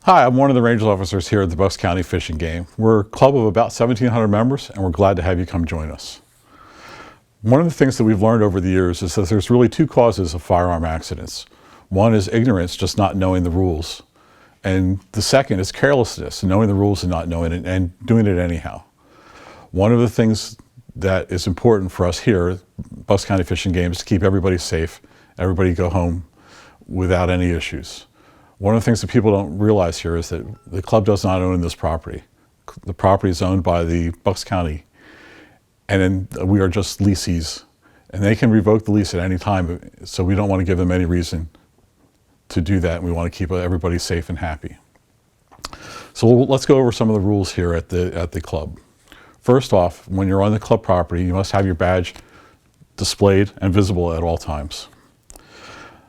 Hi, I'm one of the Rangers officers here at the Bucks County Fishing Game. We're a club of about 1,700 members, and we're glad to have you come join us. One of the things that we've learned over the years is that there's really two causes of firearm accidents. One is ignorance, just not knowing the rules. And the second is carelessness, knowing the rules and not knowing it and doing it anyhow. One of the things that is important for us here at Bucks County Fishing Game is to keep everybody safe, everybody go home without any issues. One of the things that people don't realize here is that the club does not own this property. The property is owned by the Bucks County, and then we are just lessees. And they can revoke the lease at any time, so we don't want to give them any reason to do that. We want to keep everybody safe and happy. So let's go over some of the rules here at the club. First off, when you're on the club property, you must have your badge displayed and visible at all times.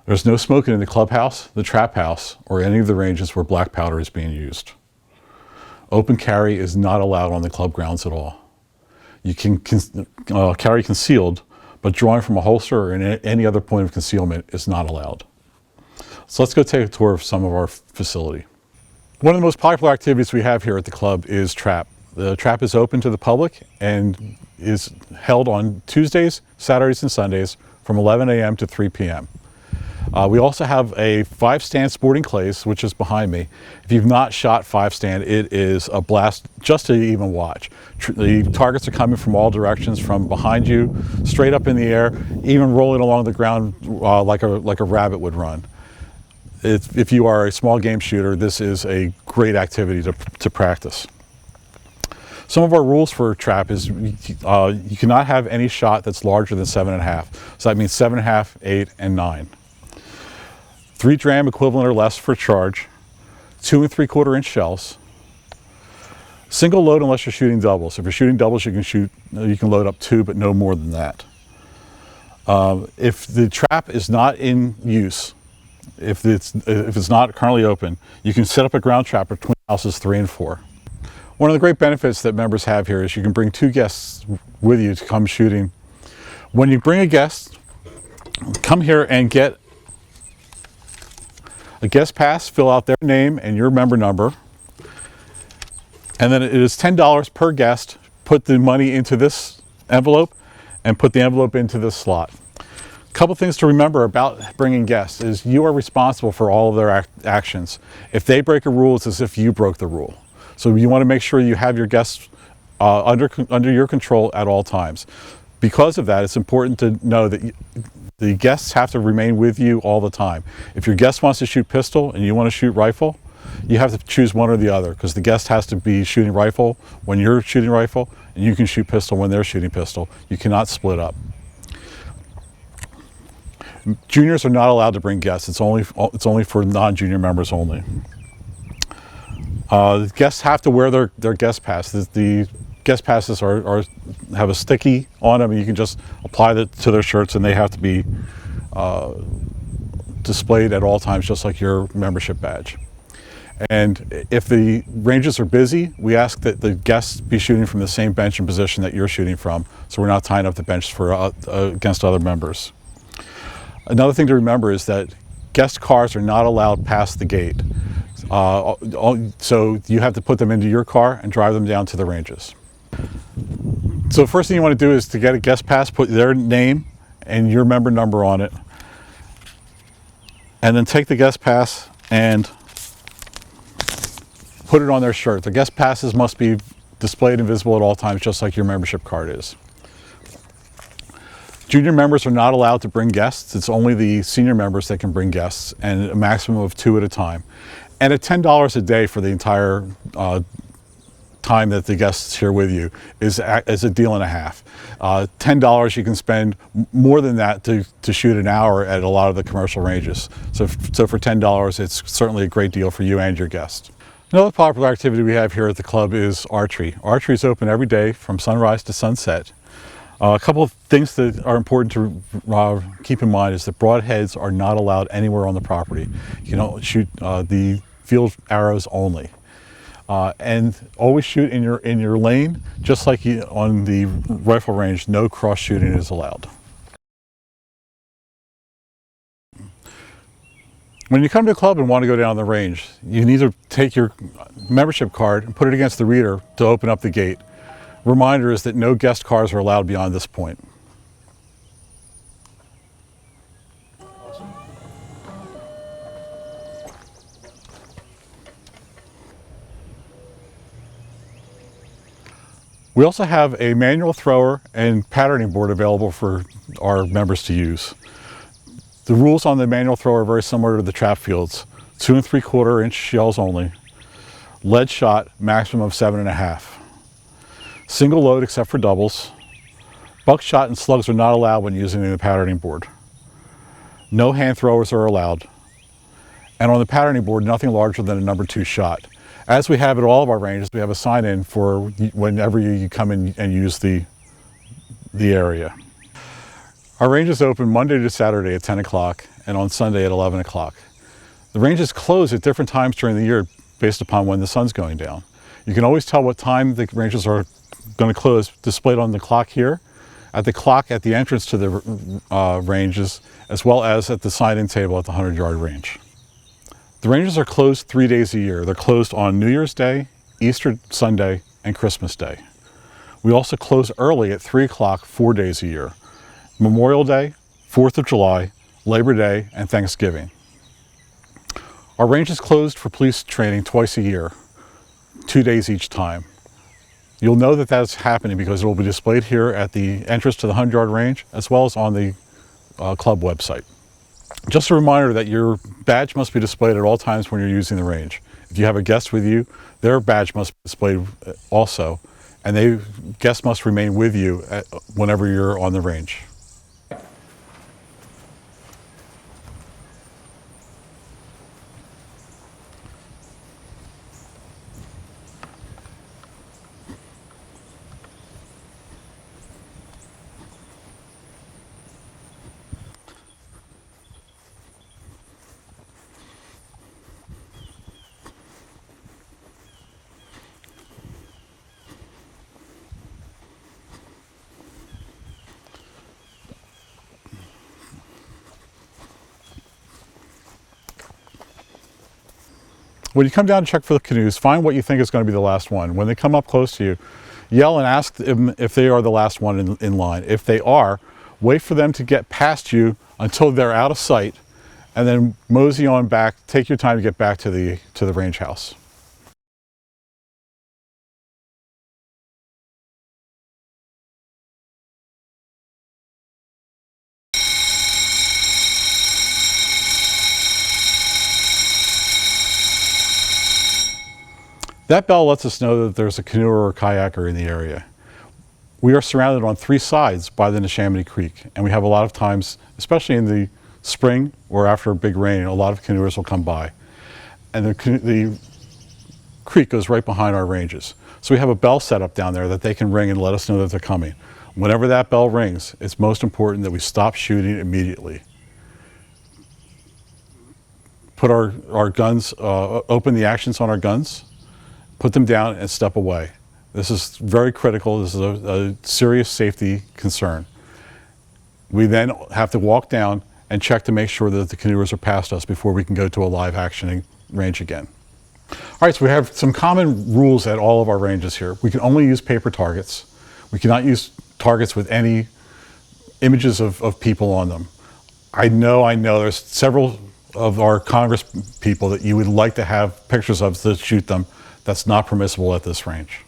There's no smoking in the clubhouse, the trap house, or any of the ranges where black powder is being used. Open carry is not allowed on the club grounds at all. You can carry concealed, but drawing from a holster or any other point of concealment is not allowed. So let's go take a tour of some of our facility. One of the most popular activities we have here at the club is trap. The trap is open to the public and is held on Tuesdays, Saturdays, and Sundays from 11 a.m. to 3 p.m. We also have a 5-stand sporting clays, which is behind me. If you've not shot 5-stand, it is a blast just to even watch. The targets are coming from all directions, from behind you, straight up in the air, even rolling along the ground like a rabbit would run. If you are a small game shooter, this is a great activity to practice. Some of our rules for trap is you cannot have any shot that's larger than 7.5. So that means 7.5, 8, and 9. 3 dram equivalent or less for charge, 2 3/4 inch shells, single load unless you're shooting doubles. If you're shooting doubles, you can load up 2, but no more than that. If the trap is not in use, if it's not currently open, you can set up a ground trap between houses 3 and 4. One of the great benefits that members have here is you can bring 2 guests with you to come shooting. When you bring a guest, come here and get a guest pass, fill out their name and your member number, and then it is $10 per guest. Put the money into this envelope and put the envelope into this slot. A couple things to remember about bringing guests is you are responsible for all of their actions. If they break a rule, it's as if you broke the rule. So you want to make sure you have your guests under your control at all times. Because of that, it's important to know that the guests have to remain with you all the time. If your guest wants to shoot pistol and you want to shoot rifle, you have to choose one or the other, because the guest has to be shooting rifle when you're shooting rifle, and you can shoot pistol when they're shooting pistol. You cannot split up. Juniors are not allowed to bring guests. It's only for non-junior members only. Guests have to wear their guest pass. The guest passes have a sticky on them, and you can just apply that to their shirts, and they have to be displayed at all times, just like your membership badge. And if the ranges are busy, we ask that the guests be shooting from the same bench and position that you're shooting from, so we're not tying up the bench against other members. Another thing to remember is that guest cars are not allowed past the gate. So you have to put them into your car and drive them down to the ranges. So the first thing you want to do is to get a guest pass, put their name and your member number on it, and then take the guest pass and put it on their shirt. The guest passes must be displayed and visible at all times, just like your membership card is. Junior members are not allowed to bring guests. It's only the senior members that can bring guests, and a maximum of 2 at a time. And at $10 a day for the entire time that the guest's here with you is a deal and a half. $10 you can spend more than that to shoot an hour at a lot of the commercial ranges. So for $10, it's certainly a great deal for you and your guest. Another popular activity we have here at the club is archery. Archery is open every day from sunrise to sunset. A couple of things that are important to keep in mind is that broadheads are not allowed anywhere on the property. You don't shoot the field arrows only. And always shoot in your lane, just like on the rifle range. No cross shooting is allowed. When you come to the club and want to go down the range, you need to take your membership card and put it against the reader to open up the gate. Reminder is that no guest cars are allowed beyond this point. We also have a manual thrower and patterning board available for our members to use. The rules on the manual thrower are very similar to the trap fields. 2 3/4 inch shells only. Lead shot, maximum of 7.5. Single load except for doubles. Buckshot and slugs are not allowed when using the patterning board. No hand throwers are allowed. And on the patterning board, nothing larger than a number 2 shot. As we have at all of our ranges, we have a sign-in for whenever you come in and use the area. Our range is open Monday to Saturday at 10 o'clock and on Sunday at 11 o'clock. The ranges close at different times during the year based upon when the sun's going down. You can always tell what time the ranges are going to close displayed on the clock here, at the clock at the entrance to the ranges, as well as at the sign-in table at the 100-yard range. The ranges are closed 3 days a year. They're closed on New Year's Day, Easter Sunday, and Christmas Day. We also close early at 3 o'clock 4 days a year. Memorial Day, 4th of July, Labor Day, and Thanksgiving. Our range is closed for police training twice a year, 2 days each time. You'll know that that's happening because it will be displayed here at the entrance to the 100-yard range, as well as on the club website. Just a reminder that your badge must be displayed at all times when you're using the range. If you have a guest with you, their badge must be displayed also, and guests must remain with you whenever you're on the range. When you come down to check for the canoes, find what you think is going to be the last one. When they come up close to you, yell and ask them if they are the last one in line. If they are, wait for them to get past you until they're out of sight, and then mosey on back. Take your time to get back to the range house. That bell lets us know that there's a canoe or a kayaker in the area. We are surrounded on 3 sides by the Neshaminy Creek, and we have a lot of times, especially in the spring or after a big rain, a lot of canoers will come by. And the creek goes right behind our ranges. So we have a bell set up down there that they can ring and let us know that they're coming. Whenever that bell rings, it's most important that we stop shooting immediately. Put our guns, open the actions on our guns, put them down and step away. This is very critical. This is a serious safety concern. We then have to walk down and check to make sure that the canoers are past us before we can go to a live actioning range again. All right, so we have some common rules at all of our ranges here. We can only use paper targets. We cannot use targets with any images of people on them. I know there's several of our Congress people that you would like to have pictures of to shoot them. That's not permissible at this range.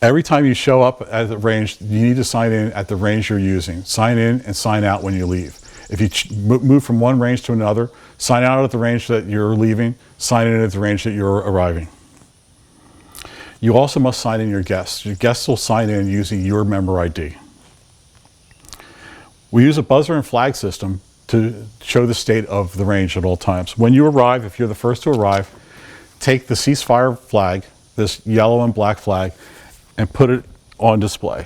Every time you show up at the range, you need to sign in at the range you're using. Sign in and sign out when you leave. If you move from one range to another, sign out at the range that you're leaving, sign in at the range that you're arriving. You also must sign in your guests. Your guests will sign in using your member ID. We use a buzzer and flag system to show the state of the range at all times. When you arrive, if you're the first to arrive, take the Ceasefire flag, this yellow and black flag, and put it on display.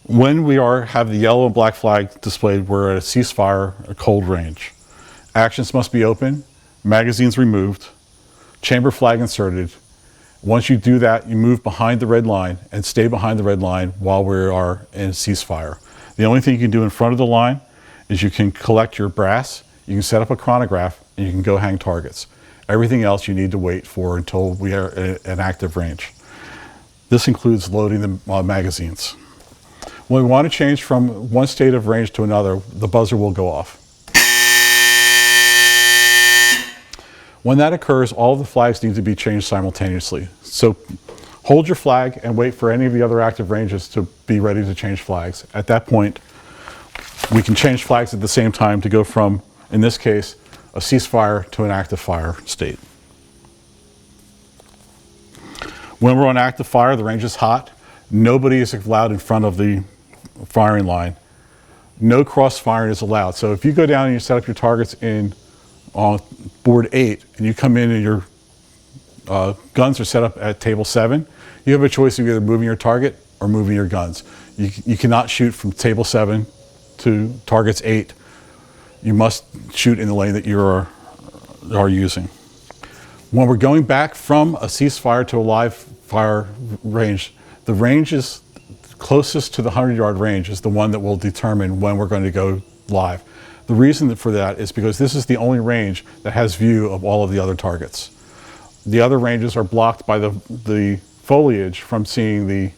When we have the yellow and black flag displayed, we're at a ceasefire, a cold range. Actions must be open, magazines removed, chamber flag inserted. Once you do that, you move behind the red line and stay behind the red line while we are in ceasefire. The only thing you can do in front of the line is you can collect your brass, you can set up a chronograph, and you can go hang targets. Everything else you need to wait for until we are at an active range. This includes loading the magazines. When we want to change from one state of range to another, the buzzer will go off. When that occurs, all the flags need to be changed simultaneously. So hold your flag and wait for any of the other active ranges to be ready to change flags. At that point, we can change flags at the same time to go from, in this case, a ceasefire to an active fire state. When we're on active fire, the range is hot. Nobody is allowed in front of the firing line. No cross firing is allowed. So if you go down and you set up your targets on board 8 and you come in and your guns are set up at table 7, you have a choice of either moving your target or moving your guns. You cannot shoot from table 7 to targets 8. You must shoot in the lane that you are using. When we're going back from a ceasefire to a live fire range, the range is closest to the 100-yard range is the one that will determine when we're going to go live. The reason for that is because this is the only range that has view of all of the other targets. The other ranges are blocked by the foliage from seeing the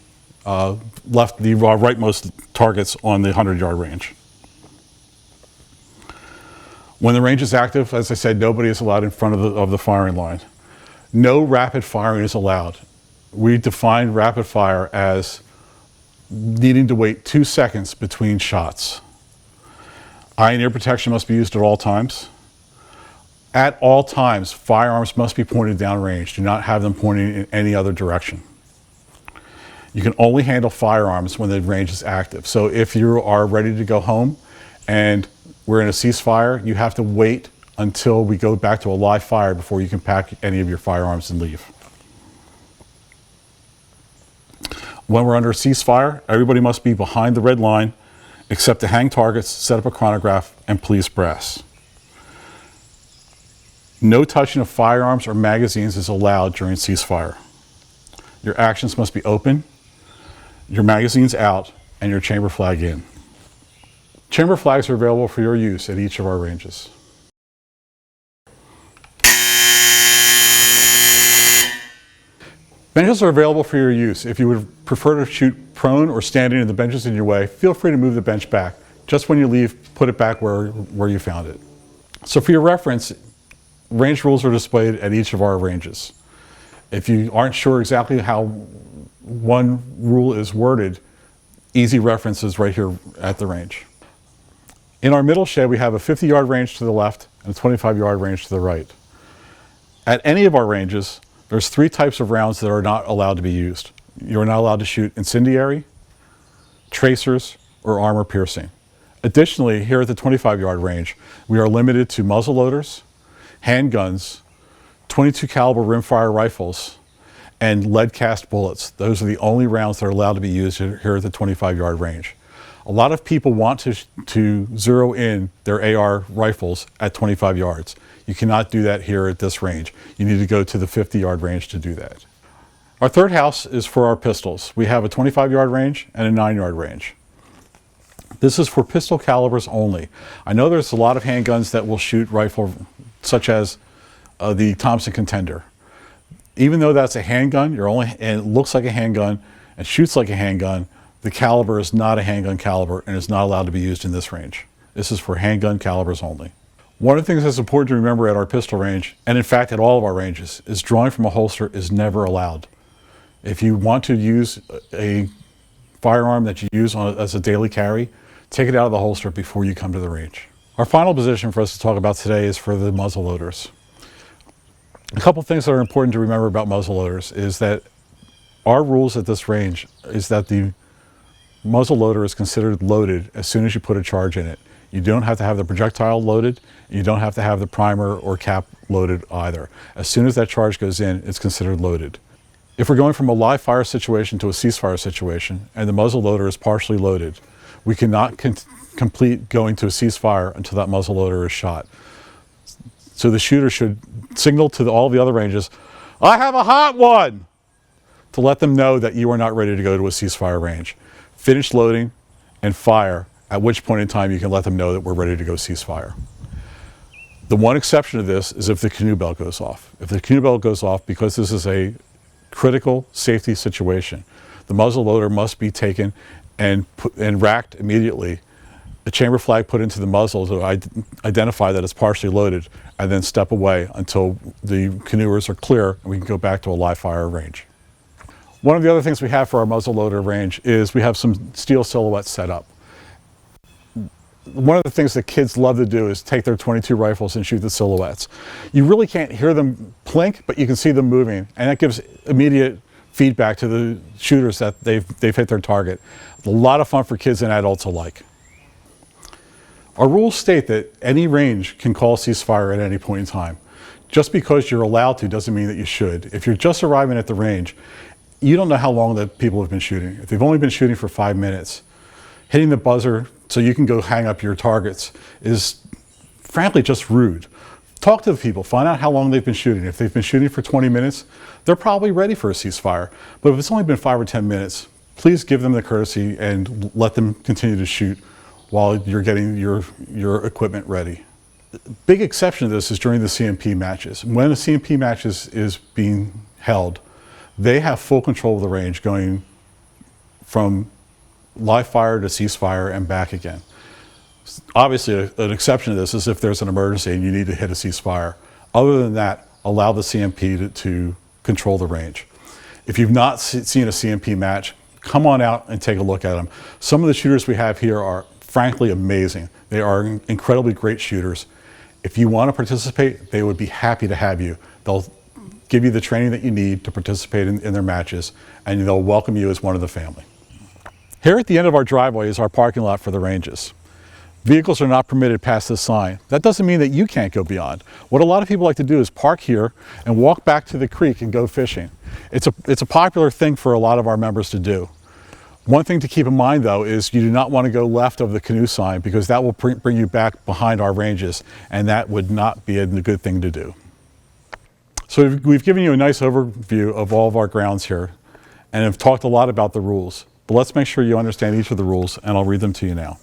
rightmost targets on the 100-yard range. When the range is active, as I said, nobody is allowed in front of the firing line. No rapid firing is allowed. We define rapid fire as needing to wait 2 seconds between shots. Eye and ear protection must be used at all times. At all times, firearms must be pointed downrange. Do not have them pointing in any other direction. You can only handle firearms when the range is active. So if you are ready to go home and we're in a ceasefire, you have to wait until we go back to a live fire before you can pack any of your firearms and leave. When we're under a ceasefire, everybody must be behind the red line, except to hang targets, set up a chronograph, and police brass. No touching of firearms or magazines is allowed during ceasefire. Your actions must be open, your magazines out, and your chamber flag in. Chamber flags are available for your use at each of our ranges. Benches are available for your use. If you would prefer to shoot prone or standing and the bench is in your way, feel free to move the bench back. Just when you leave, put it back where you found it. So for your reference, range rules are displayed at each of our ranges. If you aren't sure exactly how one rule is worded, easy references right here at the range. In our middle shed, we have a 50-yard range to the left and a 25-yard range to the right. At any of our ranges, there's 3 types of rounds that are not allowed to be used. You're not allowed to shoot incendiary, tracers, or armor piercing. Additionally, here at the 25-yard range, we are limited to muzzleloaders, handguns, .22 caliber rimfire rifles, and lead cast bullets. Those are the only rounds that are allowed to be used here at the 25-yard range. A lot of people want to zero in their AR rifles at 25 yards. You cannot do that here at this range. You need to go to the 50-yard range to do that. Our third house is for our pistols. We have a 25-yard range and a 9-yard range. This is for pistol calibers only. I know there's a lot of handguns that will shoot rifle, such as the Thompson Contender. Even though that's a handgun, and it looks like a handgun and shoots like a handgun, the caliber is not a handgun caliber and is not allowed to be used in this range. This is for handgun calibers only. One of the things that's important to remember at our pistol range, and in fact at all of our ranges, is drawing from a holster is never allowed. If you want to use a firearm that you use as a daily carry, take it out of the holster before you come to the range. Our final position for us to talk about today is for the muzzleloaders. A couple things that are important to remember about muzzleloaders is that our rules at this range is that the muzzleloader is considered loaded as soon as you put a charge in it. You don't have to have the projectile loaded. You don't have to have the primer or cap loaded either. As soon as that charge goes in, it's considered loaded. If we're going from a live fire situation to a ceasefire situation and the muzzleloader is partially loaded, we cannot complete going to a ceasefire until that muzzleloader is shot. So the shooter should signal to all the other ranges, "I have a hot one," to let them know that you are not ready to go to a ceasefire range. Finish loading and fire, at which point in time you can let them know that we're ready to go ceasefire. The one exception to this is if the canoe bell goes off. If the canoe bell goes off, because this is a critical safety situation, the muzzle loader must be taken and racked immediately, the chamber flag put into the muzzle to identify that it's partially loaded, and then step away until the canoers are clear and we can go back to a live fire range. One of the other things we have for our muzzle loader range is we have some steel silhouettes set up. One of the things that kids love to do is take their .22 rifles and shoot the silhouettes. You really can't hear them plink, but you can see them moving, and that gives immediate feedback to the shooters that they've hit their target. A lot of fun for kids and adults alike. Our rules state that any range can call ceasefire at any point in time. Just because you're allowed to doesn't mean that you should. If you're just arriving at the range, you don't know how long that people have been shooting. If they've only been shooting for 5 minutes, hitting the buzzer so you can go hang up your targets is frankly just rude. Talk to the people, find out how long they've been shooting. If they've been shooting for 20 minutes, they're probably ready for a ceasefire. But if it's only been 5 or 10 minutes, please give them the courtesy and let them continue to shoot while you're getting your equipment ready. The big exception to this is during the CMP matches. When a CMP match is being held, they have full control of the range, going from live fire to ceasefire and back again. Obviously, an exception to this is if there's an emergency and you need to hit a ceasefire. Other than that, allow the CMP to control the range. If you've not seen a CMP match, come on out and take a look at them. Some of the shooters we have here are frankly amazing. They are incredibly great shooters. If you want to participate, they would be happy to have you. They'll give you the training that you need to participate in their matches, and they'll welcome you as one of the family. Here at the end of our driveway is our parking lot for the ranges. Vehicles are not permitted past this sign. That doesn't mean that you can't go beyond. What a lot of people like to do is park here and walk back to the creek and go fishing. It's a popular thing for a lot of our members to do. One thing to keep in mind though is you do not want to go left of the canoe sign, because that will bring you back behind our ranges, and that would not be a good thing to do. So we've given you a nice overview of all of our grounds here and have talked a lot about the rules. But let's make sure you understand each of the rules, and I'll read them to you now.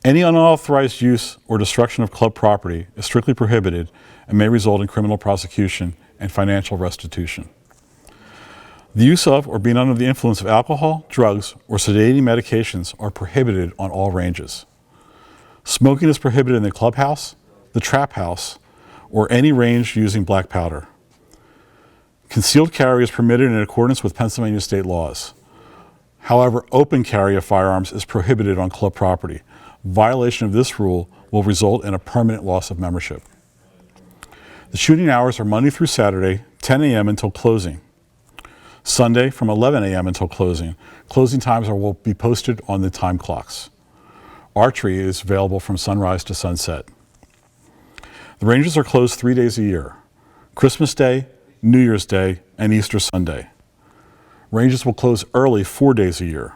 Any unauthorized use or destruction of club property is strictly prohibited and may result in criminal prosecution and financial restitution. The use of or being under the influence of alcohol, drugs, or sedating medications are prohibited on all ranges. Smoking is prohibited in the clubhouse, the trap house, or any range using black powder. Concealed carry is permitted in accordance with Pennsylvania state laws. However, open carry of firearms is prohibited on club property. Violation of this rule will result in a permanent loss of membership. The shooting hours are Monday through Saturday, 10 a.m. until closing. Sunday from 11 a.m. until closing. Closing times will be posted on the time clocks. Archery is available from sunrise to sunset. The ranges are closed 3 days a year: Christmas Day, New Year's Day, and Easter Sunday. Ranges will close early 4 days a year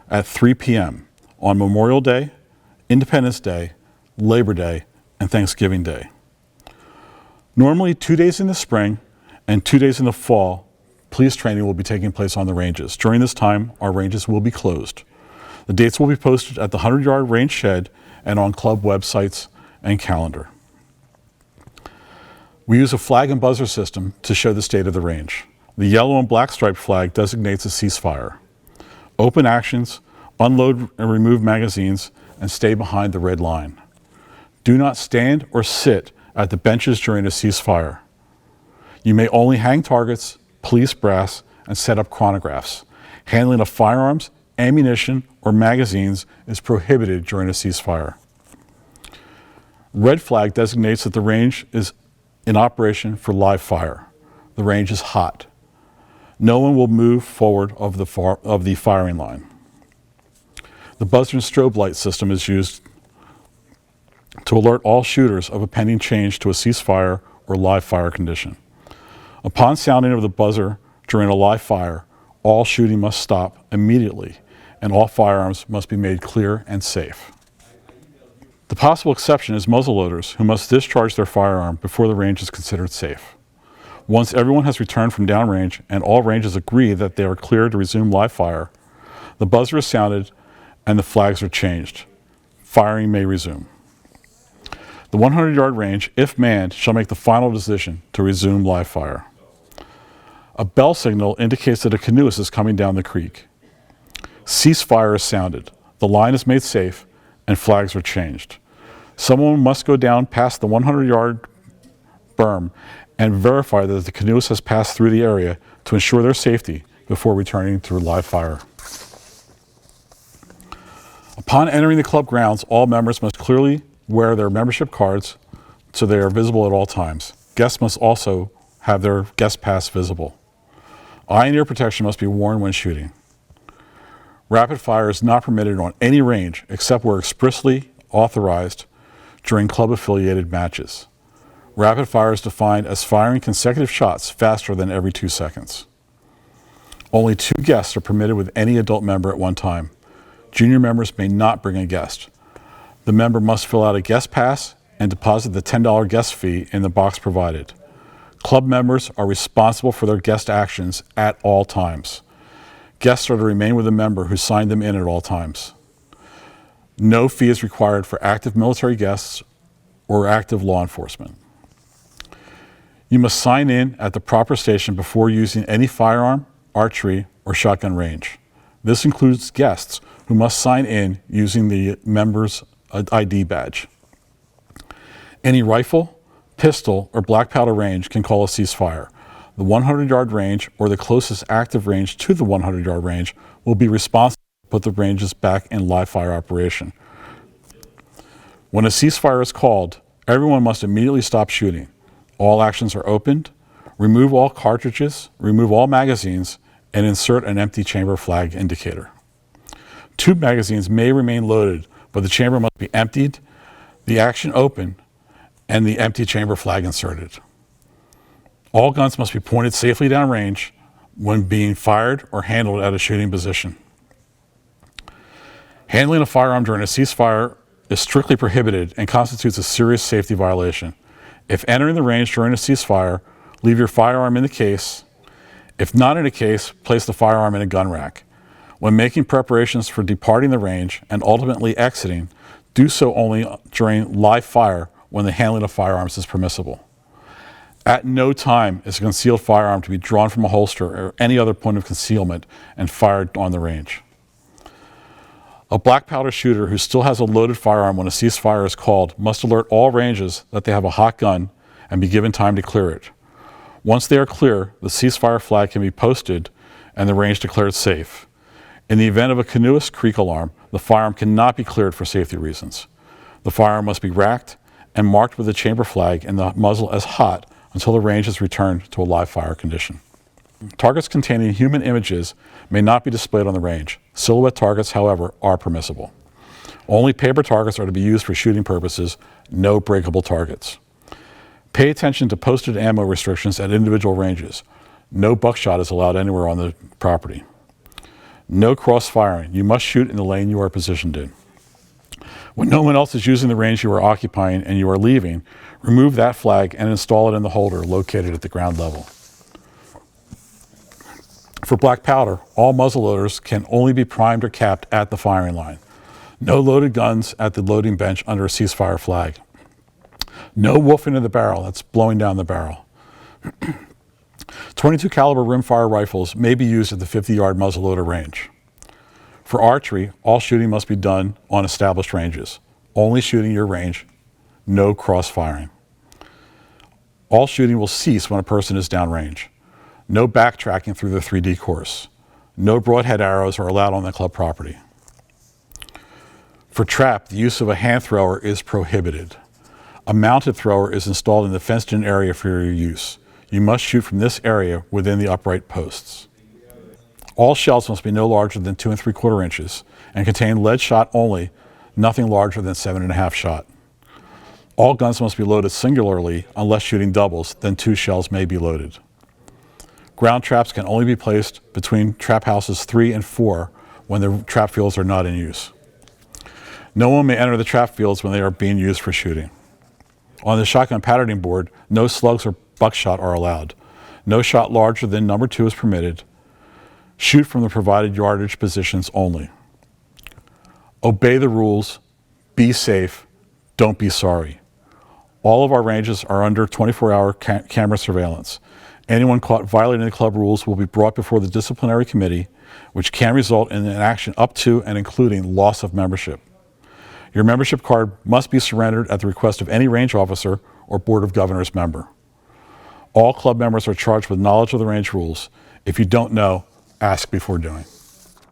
at 3 p.m. on Memorial Day, Independence Day, Labor Day, and Thanksgiving Day. Normally 2 days in the spring and 2 days in the fall, police training will be taking place on the ranges. During this time, our ranges will be closed. The dates will be posted at the 100-yard range shed and on club websites and calendar. We use a flag and buzzer system to show the state of the range. The yellow and black striped flag designates a ceasefire. Open actions, unload and remove magazines, and stay behind the red line. Do not stand or sit at the benches during a ceasefire. You may only hang targets, police brass, and set up chronographs. Handling of firearms, ammunition, or magazines is prohibited during a ceasefire. Red flag designates that the range is in operation for live fire. The range is hot. No one will move forward of the firing line. The buzzer and strobe light system is used to alert all shooters of a pending change to a ceasefire or live fire condition. Upon sounding of the buzzer during a live fire, all shooting must stop immediately, and all firearms must be made clear and safe. The possible exception is muzzleloaders, who must discharge their firearm before the range is considered safe. Once everyone has returned from downrange and all ranges agree that they are clear to resume live fire, the buzzer is sounded and the flags are changed. Firing may resume. The 100-yard range, if manned, shall make the final decision to resume live fire. A bell signal indicates that a canoeist is coming down the creek. Ceasefire is sounded. The line is made safe, and flags are changed. Someone must go down past the 100-yard berm and verify that the canoeist has passed through the area to ensure their safety before returning to live fire. Upon entering the club grounds, all members must clearly wear their membership cards so they are visible at all times. Guests must also have their guest pass visible. Eye and ear protection must be worn when shooting. Rapid fire is not permitted on any range except where expressly authorized during club-affiliated matches. Rapid fire is defined as firing consecutive shots faster than every 2 seconds. Only 2 guests are permitted with any adult member at one time. Junior members may not bring a guest. The member must fill out a guest pass and deposit the $10 guest fee in the box provided. Club members are responsible for their guest actions at all times. Guests are to remain with a member who signed them in at all times. No fee is required for active military guests or active law enforcement. You must sign in at the proper station before using any firearm, archery, or shotgun range. This includes guests who must sign in using the member's ID badge. Any rifle, pistol, or black powder range can call a ceasefire. The 100-yard range or the closest active range to the 100-yard range will be responsible to put the ranges back in live fire operation. When a ceasefire is called, everyone must immediately stop shooting. All actions are opened. Remove all cartridges, remove all magazines, and insert an empty chamber flag indicator. 2 magazines may remain loaded, but the chamber must be emptied, the action open, and the empty chamber flag inserted. All guns must be pointed safely downrange when being fired or handled at a shooting position. Handling a firearm during a ceasefire is strictly prohibited and constitutes a serious safety violation. If entering the range during a ceasefire, leave your firearm in the case. If not in a case, place the firearm in a gun rack. When making preparations for departing the range and ultimately exiting, do so only during live fire when the handling of firearms is permissible. At no time is a concealed firearm to be drawn from a holster or any other point of concealment and fired on the range. A black powder shooter who still has a loaded firearm when a ceasefire is called must alert all ranges that they have a hot gun and be given time to clear it. Once they are clear, the ceasefire flag can be posted and the range declared safe. In the event of a canoeist creek alarm, the firearm cannot be cleared for safety reasons. The firearm must be racked and marked with the chamber flag and the muzzle as hot until the range is returned to a live fire condition. Targets containing human images may not be displayed on the range. Silhouette targets, however, are permissible. Only paper targets are to be used for shooting purposes, no breakable targets. Pay attention to posted ammo restrictions at individual ranges. No buckshot is allowed anywhere on the property. No cross-firing. You must shoot in the lane you are positioned in. When no one else is using the range you are occupying and you are leaving, remove that flag and install it in the holder located at the ground level. For black powder, all muzzleloaders can only be primed or capped at the firing line. No loaded guns at the loading bench under a ceasefire flag. No wolfing of the barrel, that's blowing down the barrel. 22 caliber rimfire rifles may be used at the 50-yard muzzleloader range. For archery, all shooting must be done on established ranges. Only shooting your range, no cross-firing. All shooting will cease when a person is downrange. No backtracking through the 3D course. No broadhead arrows are allowed on the club property. For trap, the use of a hand thrower is prohibited. A mounted thrower is installed in the fenced-in area for your use. You must shoot from this area within the upright posts. All shells must be no larger than 2 3/4 inches and contain lead shot only, nothing larger than 7.5 shot. All guns must be loaded singularly unless shooting doubles, then 2 shells may be loaded. Ground traps can only be placed between trap houses 3 and 4 when the trap fields are not in use. No one may enter the trap fields when they are being used for shooting. On the shotgun patterning board, no slugs or buckshot are allowed. No shot larger than number 2 is permitted. Shoot from the provided yardage positions only. Obey the rules, be safe, don't be sorry. All of our ranges are under 24-hour camera surveillance. Anyone caught violating the club rules will be brought before the disciplinary committee, which can result in an action up to and including loss of membership. Your membership card must be surrendered at the request of any range officer or Board of Governors member. All club members are charged with knowledge of the range rules. If you don't know, ask before doing.